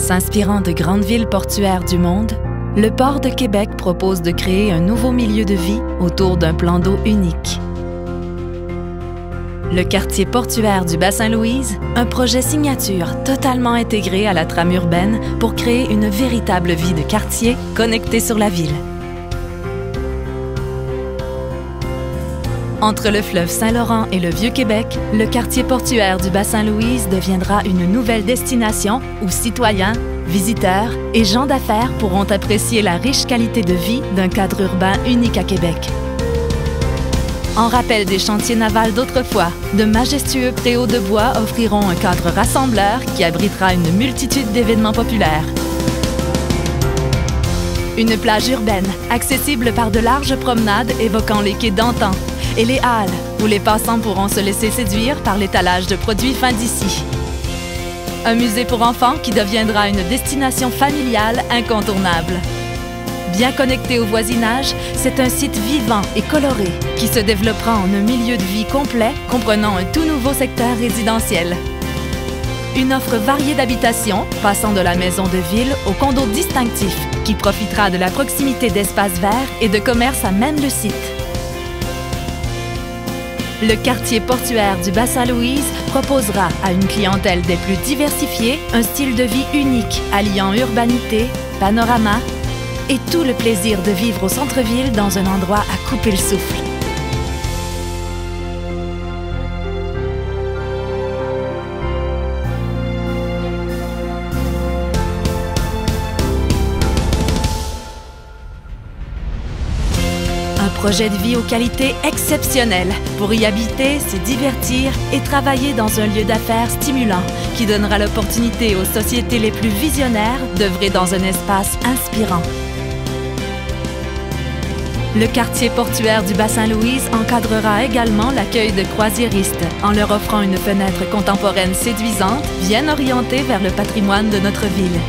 S'inspirant de grandes villes portuaires du monde, le port de Québec propose de créer un nouveau milieu de vie autour d'un plan d'eau unique. Le quartier portuaire du Bas-Saint-Louis, un projet signature totalement intégré à la trame urbaine pour créer une véritable vie de quartier connectée sur la ville. Entre le fleuve Saint-Laurent et le Vieux-Québec, le quartier portuaire du Bas-Saint-Louis deviendra une nouvelle destination où citoyens, visiteurs et gens d'affaires pourront apprécier la riche qualité de vie d'un cadre urbain unique à Québec. En rappel des chantiers navals d'autrefois, de majestueux préaux de bois offriront un cadre rassembleur qui abritera une multitude d'événements populaires. Une plage urbaine, accessible par de larges promenades évoquant les quais d'antan, et les halles, où les passants pourront se laisser séduire par l'étalage de produits fins d'ici. Un musée pour enfants qui deviendra une destination familiale incontournable. Bien connecté au voisinage, c'est un site vivant et coloré qui se développera en un milieu de vie complet comprenant un tout nouveau secteur résidentiel. Une offre variée d'habitations, passant de la maison de ville au condo distinctif, qui profitera de la proximité d'espaces verts et de commerces à même le site. Le quartier portuaire du Bas-Saint-Louis proposera à une clientèle des plus diversifiées un style de vie unique, alliant urbanité, panorama et tout le plaisir de vivre au centre-ville dans un endroit à couper le souffle. Un projet de vie aux qualités exceptionnelles pour y habiter, se divertir et travailler dans un lieu d'affaires stimulant qui donnera l'opportunité aux sociétés les plus visionnaires d'œuvrer dans un espace inspirant. Le quartier portuaire du Bas-Saint-Louis encadrera également l'accueil de croisiéristes en leur offrant une fenêtre contemporaine séduisante, bien orientée vers le patrimoine de notre ville.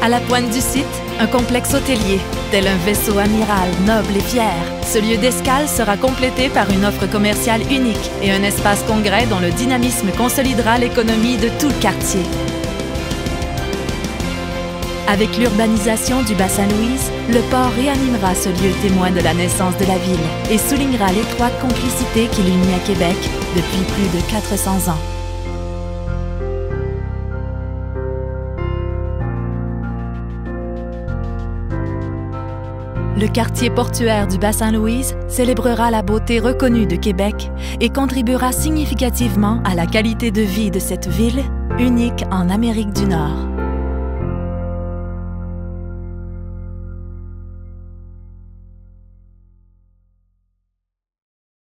À la pointe du site, un complexe hôtelier, tel un vaisseau amiral noble et fier. Ce lieu d'escale sera complété par une offre commerciale unique et un espace congrès dont le dynamisme consolidera l'économie de tout le quartier. Avec l'urbanisation du Bas-Saint-Louis, le port réanimera ce lieu témoin de la naissance de la ville et soulignera l'étroite complicité qui l'unit à Québec depuis plus de 400 ans. Le quartier portuaire du Bas-Saint-Louis célébrera la beauté reconnue de Québec et contribuera significativement à la qualité de vie de cette ville, unique en Amérique du Nord.